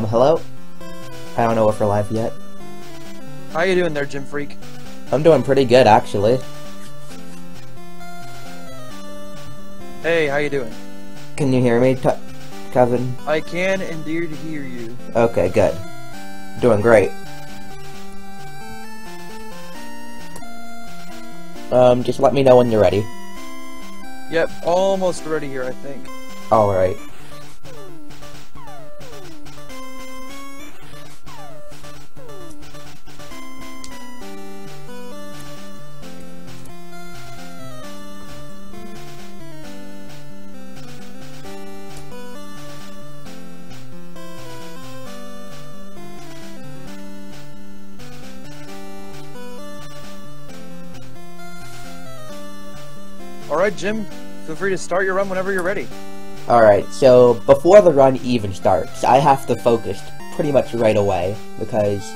Hello? I don't know if we're live yet. How you doing there, Gymfreak? I'm doing pretty good, actually. Hey, how you doing? Can you hear me, Kevin? I can indeed hear you. Okay, good. Doing great. Just let me know when you're ready. Yep, almost ready here, I think. Alright. Alright, Jim, feel free to start your run whenever you're ready. Alright, so before the run even starts, I have to focus pretty much right away, because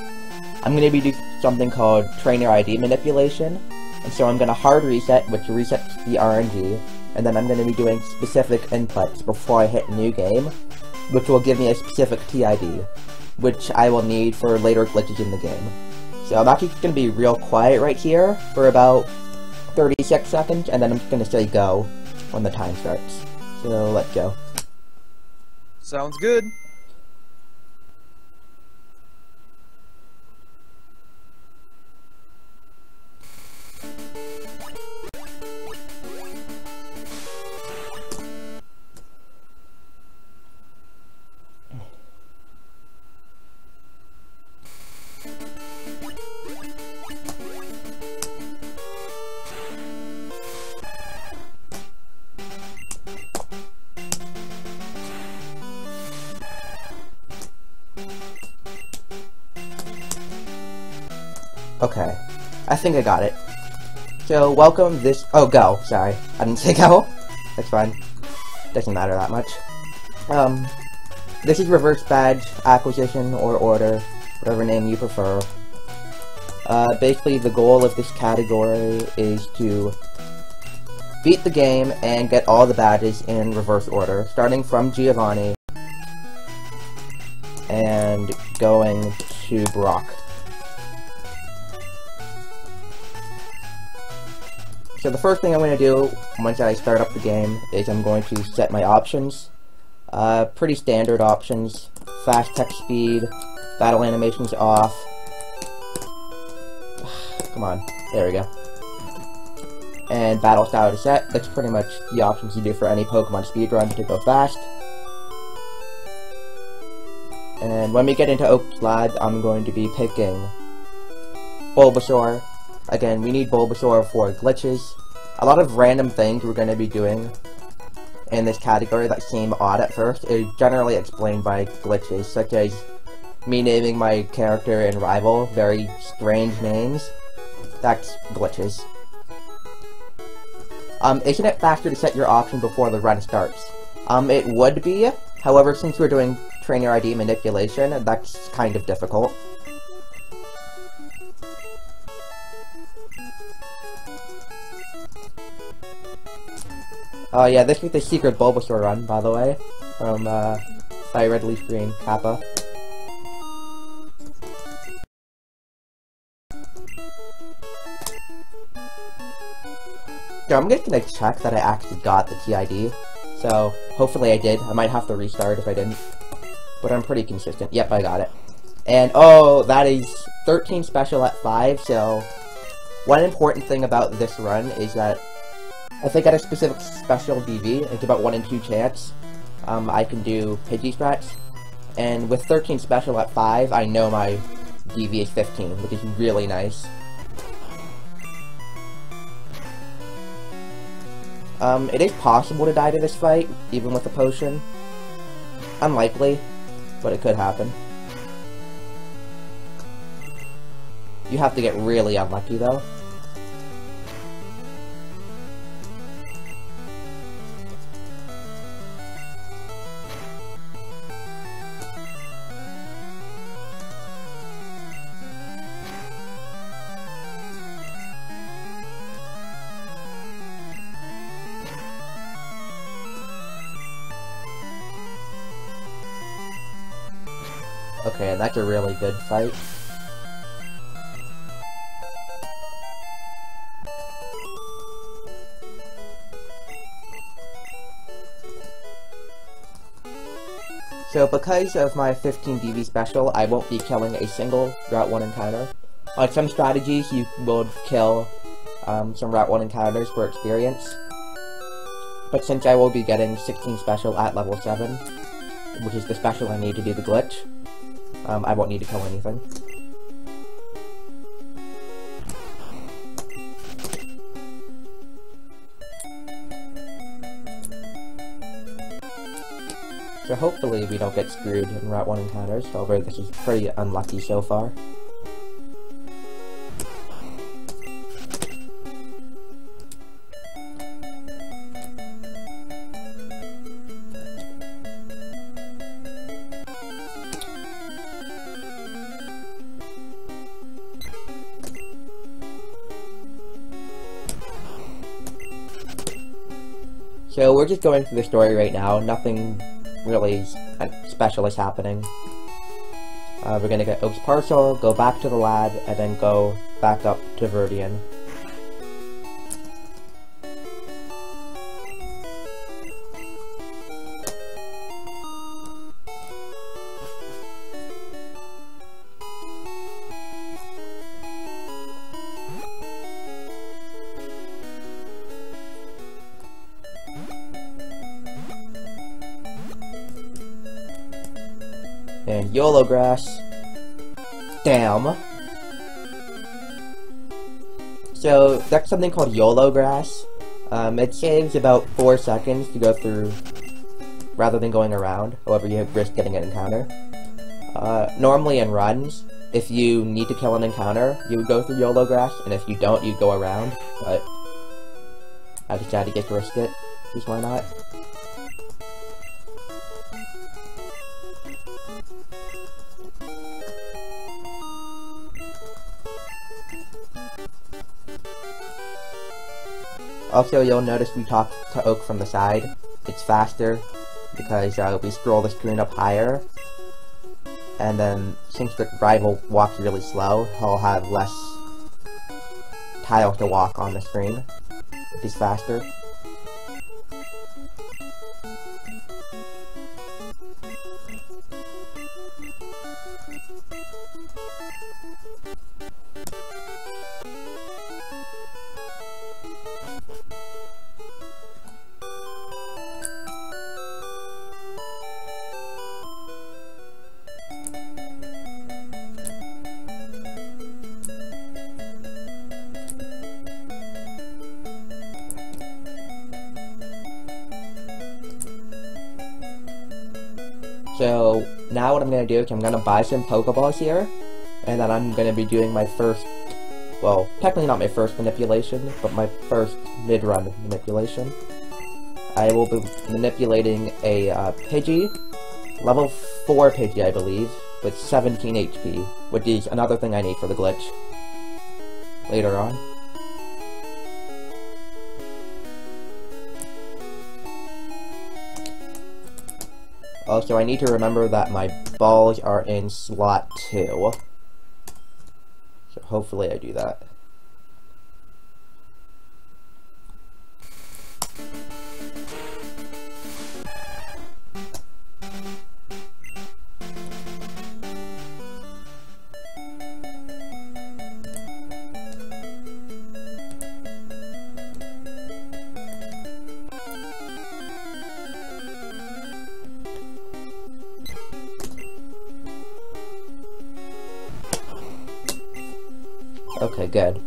I'm going to be doing something called trainer ID manipulation, and so I'm going to hard reset, which resets the RNG, and then I'm going to be doing specific inputs before I hit new game, which will give me a specific TID, which I will need for later glitches in the game. So I'm actually going to be real quiet right here for about 36 seconds, and then I'm just going to say go when the time starts. So let's go. Sounds good. Okay, I think I got it. So, welcome this- oh, go, sorry. I didn't say go. That's fine. Doesn't matter that much. This is reverse badge, acquisition, or order, whatever name you prefer. Basically, the goal of this category is to beat the game and get all the badges in reverse order, starting from Giovanni and going to Brock. So the first thing I'm going to do once I start up the game is I'm going to set my options. Pretty standard options. Fast text speed, battle animations off. Come on, there we go. And battle style to set. That's pretty much the options you do for any Pokemon speedrun to go fast. And when we get into Oak's Lab, I'm going to be picking Bulbasaur. Again, we need Bulbasaur for glitches. A lot of random things we're going to be doing in this category that seem odd at first is generally explained by glitches, such as me naming my character and rival very strange names. That's glitches. Isn't it faster to set your option before the run starts? It would be. However, since we're doing trainer ID manipulation, that's kind of difficult. Oh yeah, this is the secret Bulbasaur run, by the way, from by Red Leaf Green Kappa. So I'm just gonna check that I actually got the TID. So hopefully I did. I might have to restart if I didn't, but I'm pretty consistent. Yep, I got it. And oh, that is 13 special at 5. So one important thing about this run is that if I get a specific special DV, it's about 1 in 2 chance, I can do Pidgey strats. And with 13 special at 5, I know my DV is 15, which is really nice. It is possible to die to this fight, even with a potion. Unlikely, but it could happen. You have to get really unlucky, though. Okay, and that's a really good fight. So because of my 15 DV special, I won't be killing a single Route 1 encounter. On some strategies, you will kill some Route 1 encounters for experience. But since I will be getting 16 special at level 7, which is the special I need to do the glitch, I won't need to kill anything. So hopefully we don't get screwed in Route 1 encounters, however this is pretty unlucky so far. So we're just going through the story right now, nothing really special is happening. We're gonna get Oak's parcel, go back to the lab, and then go back up to Verdian. And YOLO grass. Damn. So, that's something called YOLO grass. It saves about 4 seconds to go through, rather than going around, however you risk getting an encounter. Normally in runs, if you need to kill an encounter, you would go through YOLO grass, and if you don't, you go around, but I decided to get to risk it, because why not? Also, you'll notice we talk to Oak from the side. It's faster, because we scroll the screen up higher. And then, since the rival walks really slow, he'll have less tiles to walk on the screen, which is faster. So, now what I'm going to do is I'm going to buy some Pokeballs here, and then I'm going to be doing my first, well, technically not my first manipulation, but my first mid-run manipulation. I will be manipulating a Pidgey, level 4 Pidgey I believe, with 17 HP, which is another thing I need for the glitch later on. Also, I need to remember that my balls are in slot 2. So hopefully I do that. Okay, good.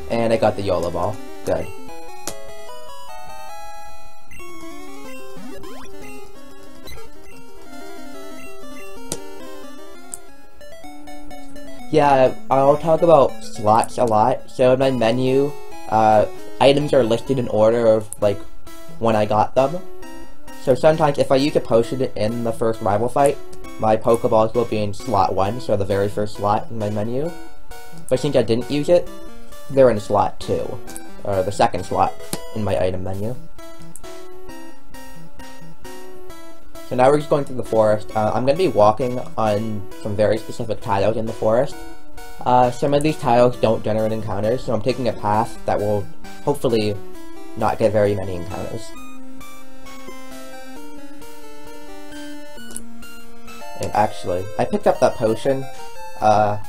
And I got the YOLO ball. Good. Yeah, I'll talk about slots a lot. So in my menu, items are listed in order of, like, when I got them. So sometimes if I use a potion in the first rival fight, my Pokeballs will be in slot 1, so the very first slot in my menu. But since I didn't use it, they're in slot 2, or the second slot in my item menu. So now we're just going through the forest. I'm going to be walking on some very specific tiles in the forest. Some of these tiles don't generate encounters, so I'm taking a path that will hopefully not get very many encounters. And actually, I picked up that potion. I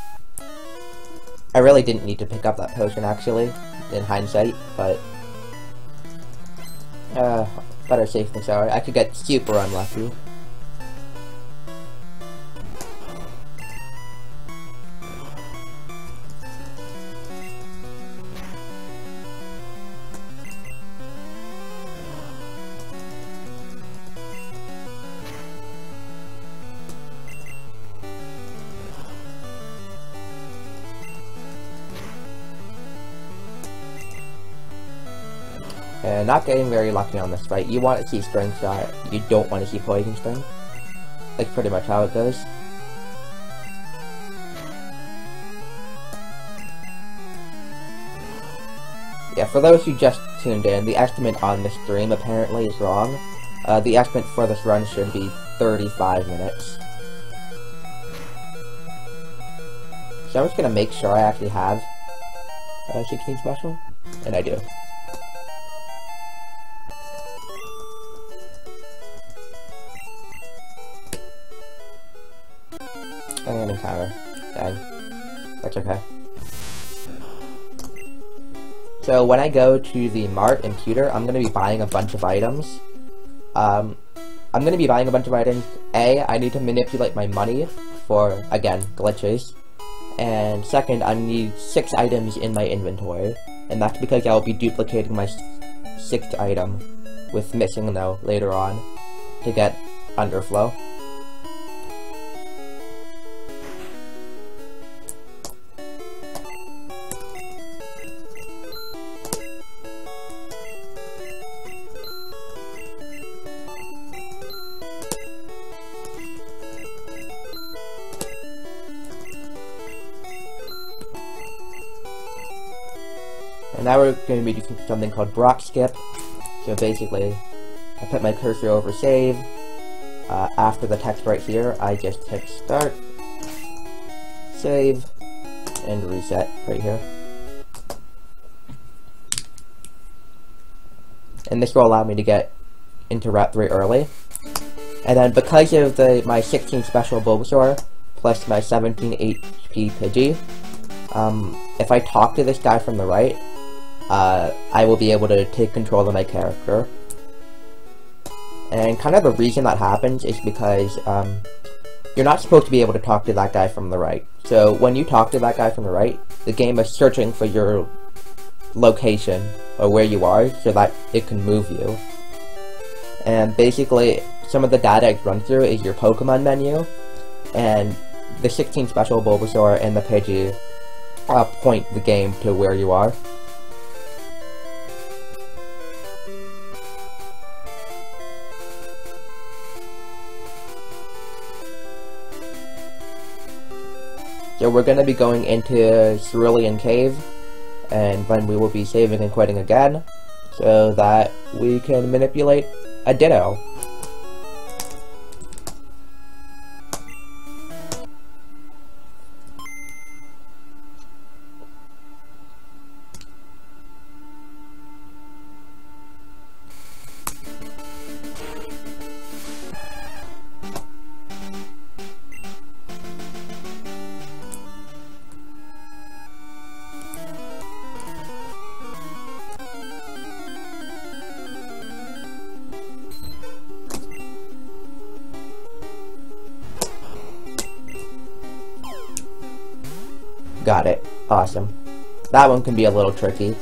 really didn't need to pick up that potion, actually, in hindsight, but better safe than sorry. I could get super unlucky. And not getting very lucky on this fight. You want to see Strength Shot, you don't want to see Poison Sting. That's pretty much how it goes. Yeah, for those who just tuned in, the estimate on the stream apparently is wrong. The estimate for this run should be 35 minutes. So I'm just gonna make sure I actually have 16 special, and I do. And encounter. Dang. That's okay. So when I go to the Mart and Pewter, I'm going to be buying a bunch of items. I'm going to be buying a bunch of items. I need to manipulate my money for, again, glitches. And second, I need 6 items in my inventory. And that's because I'll be duplicating my 6th item with missing though later on to get underflow. And now we're going to be doing something called Brock Skip. So basically, I put my cursor over save. After the text right here, I just hit start, save, and reset right here. And this will allow me to get into Route 3 early. And then because of my 16 special Bulbasaur, plus my 17 HP Pidgey, if I talk to this guy from the right, I will be able to take control of my character. And kind of the reason that happens is because you're not supposed to be able to talk to that guy from the right. So when you talk to that guy from the right, the game is searching for your location or where you are so that it can move you. And basically, some of the data it's run through is your Pokemon menu, and the 16 special Bulbasaur and the Pidgey point the game to where you are. So we're going to be going into Cerulean Cave, and then we will be saving and quitting again, so that we can manipulate a Ditto. Got it. Awesome. That one can be a little tricky.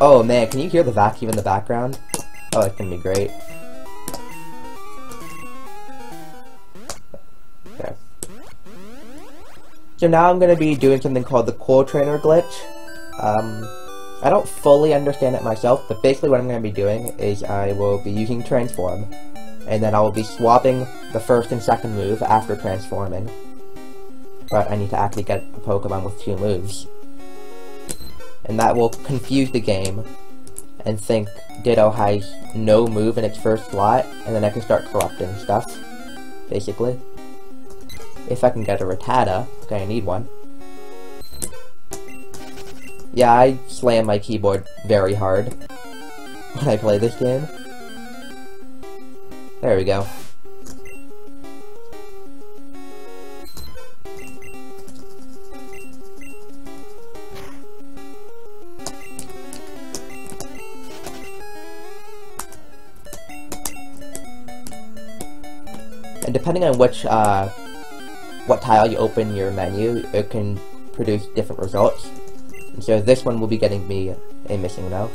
Oh man, can you hear the vacuum in the background? Oh, it's gonna be great. Okay. So now I'm gonna be doing something called the Cool Trainer glitch. I don't fully understand it myself, but basically what I'm gonna be doing is I will be using Transform. And then I will be swapping the first and second move after transforming. But I need to actually get a Pokemon with 2 moves. and that will confuse the game and think Ditto has no move in its first slot, and then I can start corrupting stuff, basically. If I can get a Rattata. Okay, I need one. Yeah, I slam my keyboard very hard when I play this game. There we go. And depending on which, what tile you open your menu, it can produce different results. And so this one will be getting me a missing no.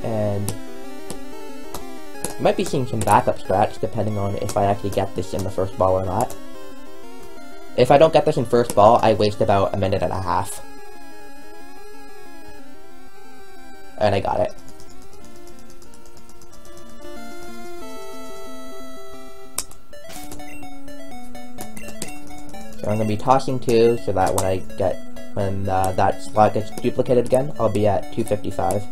And you might be seeing some backup strats depending on if I actually get this in the first ball or not. If I don't get this in first ball, I waste about a minute and a half. And I got it. So I'm going to be tossing 2 so that when that slot gets duplicated again, I'll be at 255.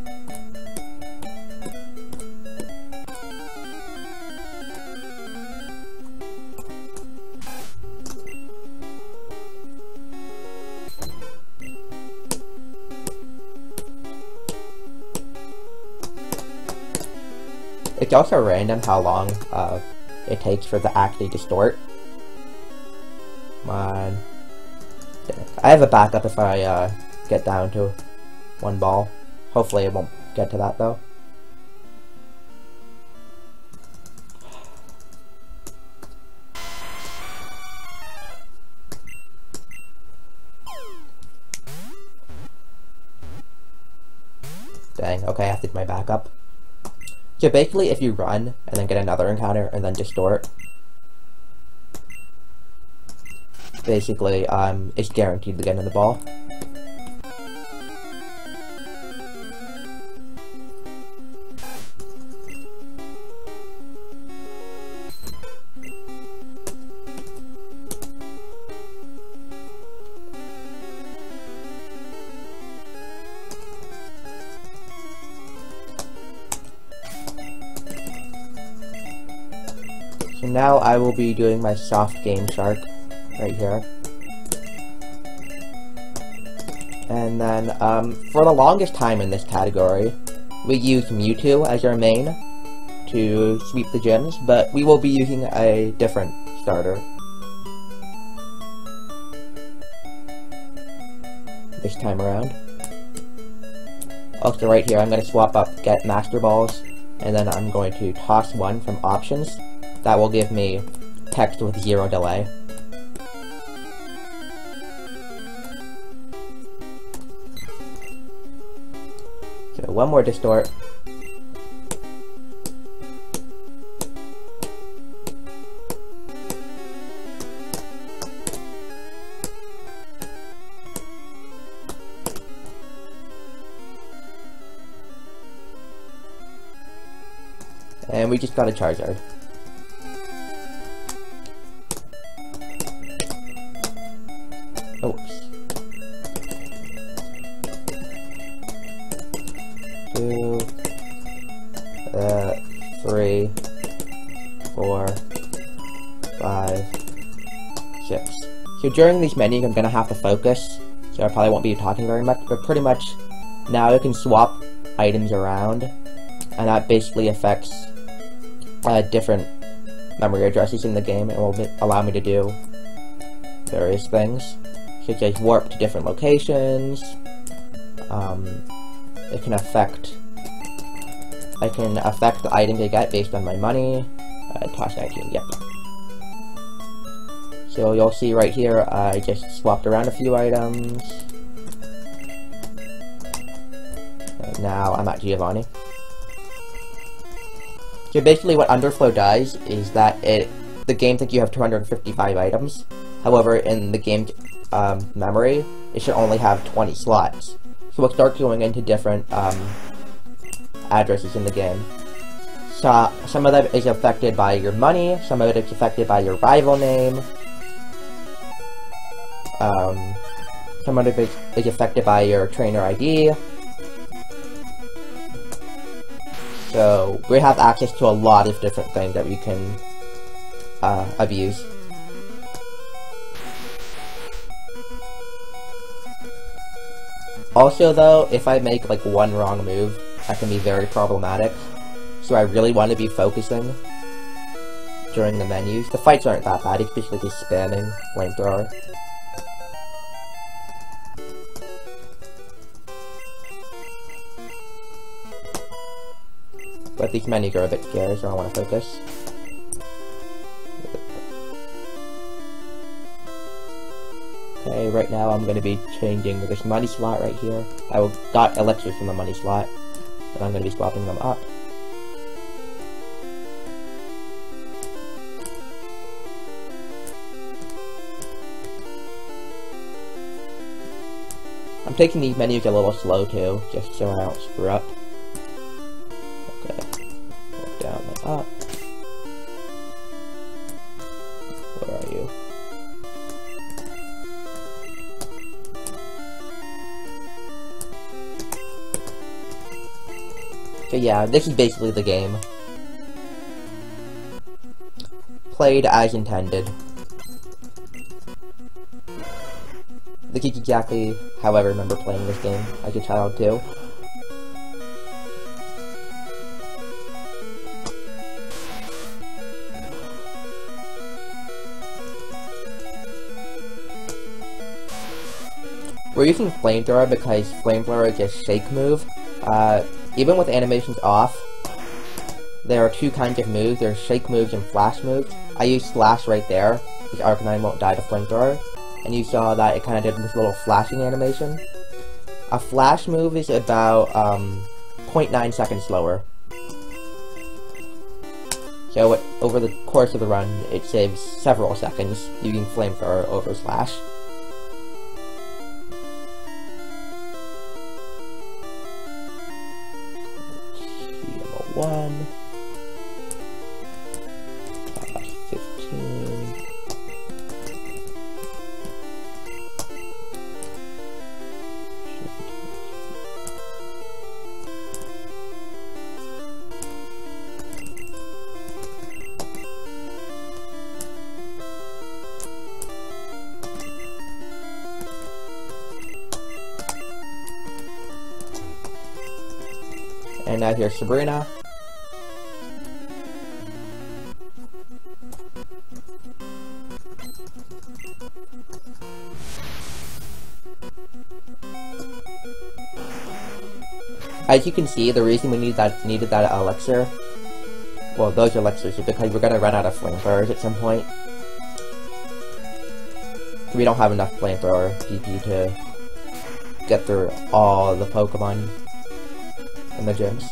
It's also random how long it takes for the actually distort. Come on. I have a backup if I get down to 1 ball. Hopefully it won't get to that though. Dang, okay, I have to do my backup. So basically, if you run, and then get another encounter, and then distort, basically, it's guaranteed to get in the ball. So now I will be doing my soft game shark right here. And then, for the longest time in this category, we used Mewtwo as our main to sweep the gyms, but we will be using a different starter this time around. Also right here, I'm going to swap up get Master Balls, and then I'm going to toss 1 from options. That will give me text with 0 delay. So 1 more distort. And we just got a Charizard. Oops. 2, 3, 4, 5, 6. So during these menus, I'm gonna have to focus, so I probably won't be talking very much, but pretty much now you can swap items around, and that basically affects different memory addresses in the game, and will allow me to do various things, such as warp to different locations. It can affect. I can affect the items I get based on my money. Toss 19, yep. So you'll see right here, I just swapped around a few items. And now I'm at Giovanni. So basically what Underflow does is that the game thinks you have 255 items. However, in the game's memory, it should only have 20 slots. So we'll start going into different addresses in the game. So some of that is affected by your money, some of it is affected by your rival name, Some of it is affected by your trainer ID. So we have access to a lot of different things that we can abuse. Also though, if I make like one wrong move, that can be very problematic. So I really want to be focusing during the menus. The fights aren't that bad, it's basically just spamming flamethrower. But these menus are a bit scary, so I want to focus. Okay, right now I'm going to be changing this money slot right here. I got elixirs from the money slot, and I'm going to be swapping them up. I'm taking these menus a little slow too, just so I don't screw up. Okay, go down and up. Where are you? So yeah, this is basically the game. Played as intended. This is exactly how I remember playing this game as a child too. We're using Flamethrower because Flamethrower is a shake move. Even with animations off, there are two kinds of moves. There's shake moves and flash moves. I use Slash right there, because Arcanine won't die to Flamethrower. And you saw that it kind of did this little flashing animation. A flash move is about 0.9 seconds slower. So over the course of the run, it saves several seconds using Flamethrower over Slash. Level 1. 15. And now here's Sabrina. As you can see, the reason we needed that elixir, well, those elixirs, is because we're gonna run out of flamethrowers at some point. We don't have enough flamethrower PP to get through all the Pokemon in the gyms.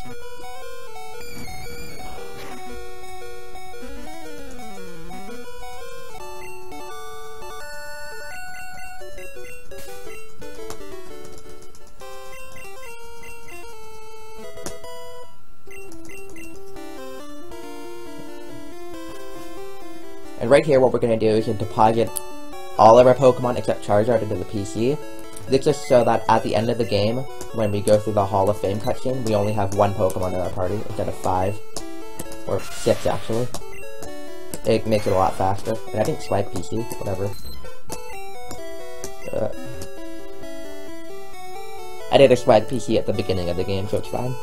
And right here, what we're going to do is deposit all of our Pokemon except Charizard into the PC. This is so that at the end of the game, when we go through the Hall of Fame cutscene, we only have one Pokemon in our party instead of 5. Or 6, actually. It makes it a lot faster. And I think swag PC, whatever. I did a swag PC at the beginning of the game, so it's fine.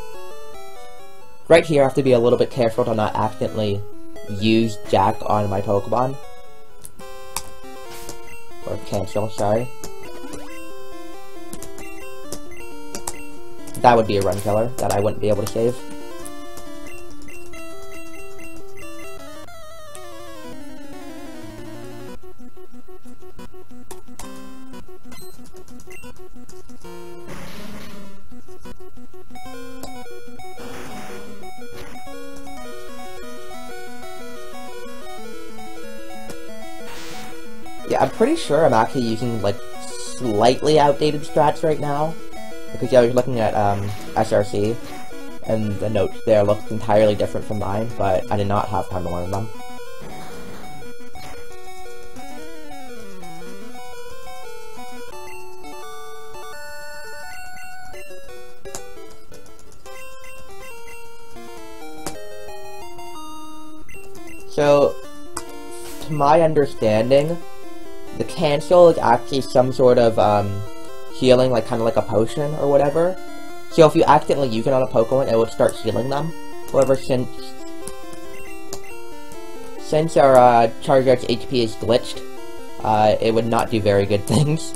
Right here, I have to be a little bit careful to not accidentally use Jack on my Pokemon. Or cancel, sorry. That would be a run killer that I wouldn't be able to save. Yeah, I'm pretty sure I'm actually using, like, slightly outdated strats right now. Because yeah, I was looking at, SRC, and the notes there looked entirely different from mine, but I did not have time to learn them. So, to my understanding, the cancel is actually some sort of healing, like kind of like a potion or whatever. So if you accidentally use it on a Pokemon, it will start healing them. However, since our Charizard's HP is glitched, it would not do very good things.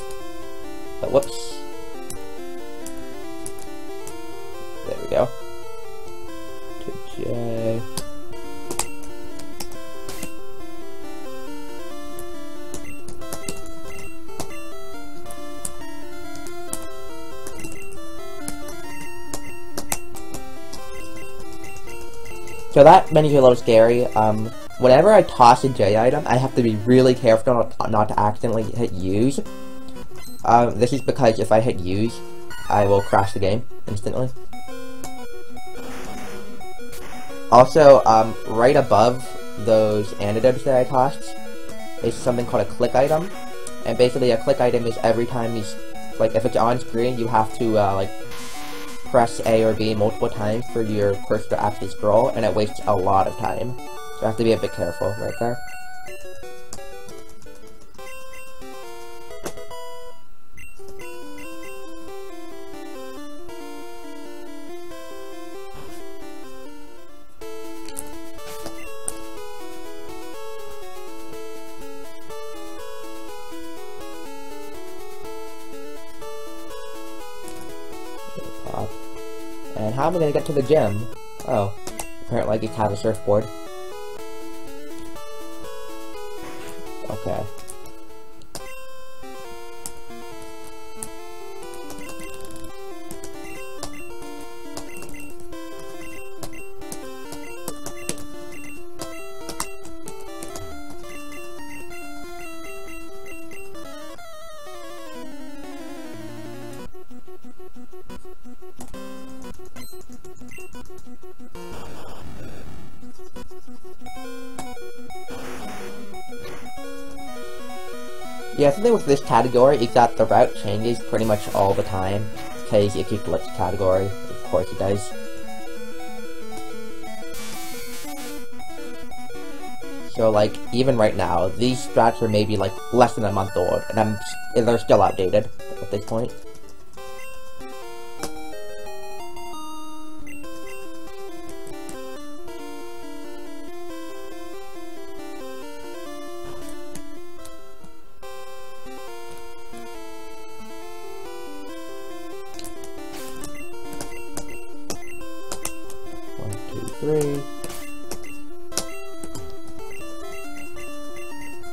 But whoops. There we go. To J. So that menu's a little scary. Whenever I toss a J item, I have to be really careful not to accidentally hit use. This is because if I hit use, I will crash the game instantly. Also, right above those antidotes that I tossed is something called a click item. And basically a click item is every time you, like, if it's on screen, you have to, like, press A or B multiple times for your cursor to actually scroll, and it wastes a lot of time. So I have to be a bit careful right there. And how am I gonna get to the gym? Oh, apparently I just have a surfboard. Okay. Yeah, something with this category is that the route changes pretty much all the time, because it's a glitch category. Of course it does. So, like, even right now, these strats are maybe, like, less than a month old, and they're still outdated at this point.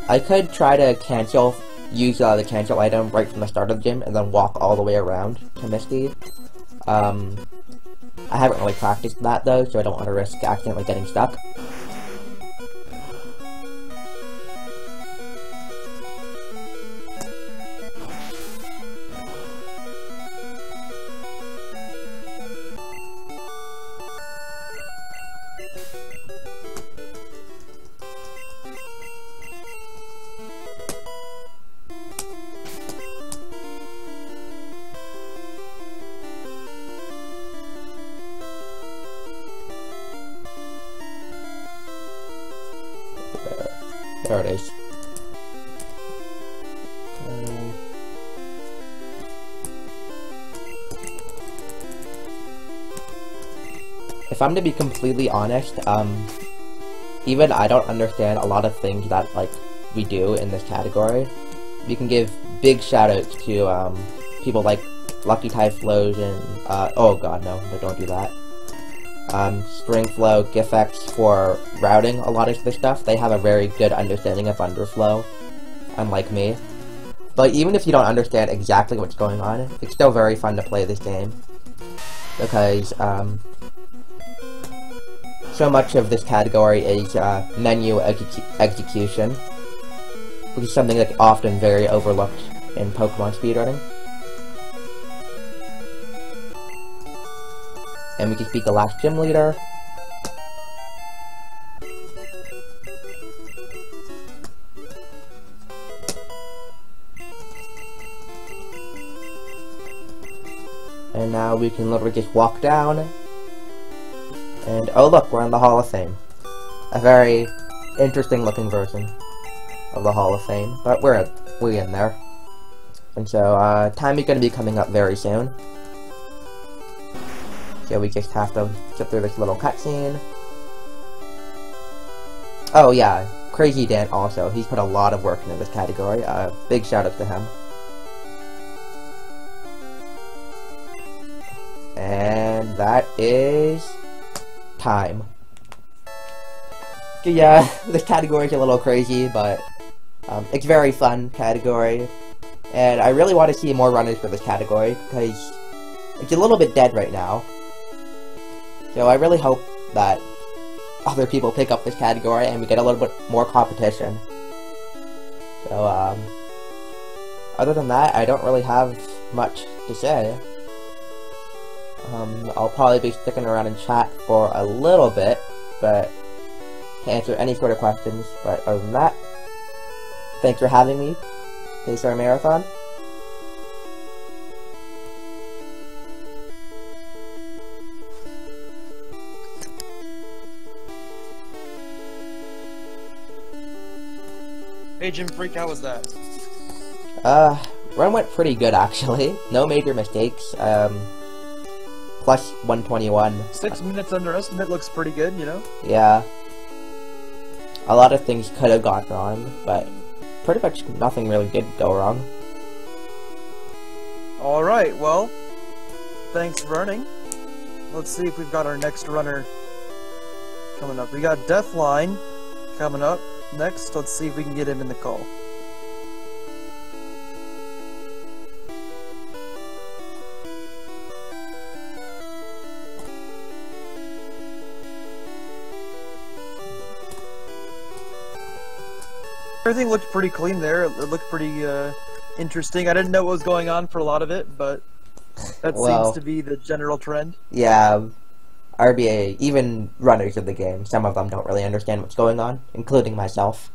I could try to use the cancel item right from the start of the gym and then walk all the way around to Misty. I haven't really practiced that though, so I don't want to risk accidentally getting stuck. There it is. If I'm to be completely honest, even I don't understand a lot of things that, like, we do in this category. We can give big shoutouts to, people like Lucky Typhlosion, oh god, no, don't do that. Springflow, Gifx for routing a lot of this stuff. They have a very good understanding of underflow, unlike me. But even if you don't understand exactly what's going on, it's still very fun to play this game. Because, so much of this category is, menu execution, which is something that's often very overlooked in Pokemon speedrunning. And we can speak the last gym leader. And now we can literally just walk down. And oh look, we're in the Hall of Fame. A very interesting looking version of the Hall of Fame, but we're in there. And so, time is going to be coming up very soon. So we just have to get through this little cutscene. Oh yeah, Crazy Dan also. He's put a lot of work into this category. Big shout out to him. And that is time. So yeah, this category is a little crazy, but it's a very fun category. And I really want to see more runners for this category, because it's a little bit dead right now. So I really hope that other people pick up this category and we get a little bit more competition. So, other than that, I don't really have much to say. I'll probably be sticking around in chat for a little bit, but to answer any sort of questions. But other than that, thanks for having me, PSR Marathon. Hey Gymfreak, how was that? Run went pretty good actually. No major mistakes. Plus 121. 6 minutes under estimate looks pretty good, you know? Yeah. A lot of things could have gone wrong, but pretty much nothing really did go wrong. Alright, well, thanks for running. Let's see if we've got our next runner coming up. We got Deathline coming up next. Let's see if we can get him in the call. Everything looked pretty clean there. It looked pretty interesting. I didn't know what was going on for a lot of it, but that seems to be the general trend. Yeah, RBA, even runners of the game, some of them don't really understand what's going on, including myself.